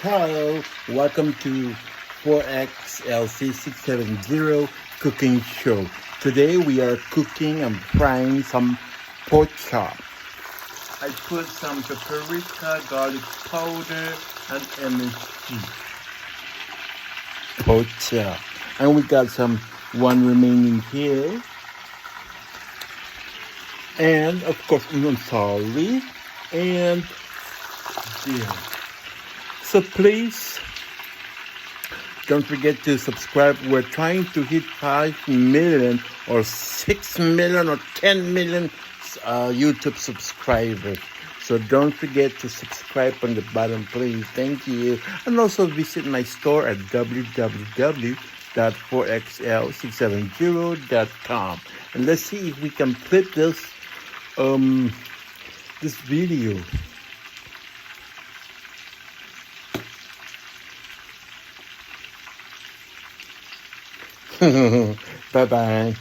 Hello, welcome to 4xlc670 cooking show. Today we are cooking and frying some pork chop. I put some paprika, garlic powder, and MSG. Pork chop. And we got one remaining here. And of course, I'm sorry. And yeah. So please don't forget to subscribe. We're trying to hit 5 million or 6 million or 10 million YouTube subscribers. So don't forget to subscribe on the bottom, please. Thank you. And also visit my store at www.4xl670.com. And let's see if we can clip this video. Bye-bye.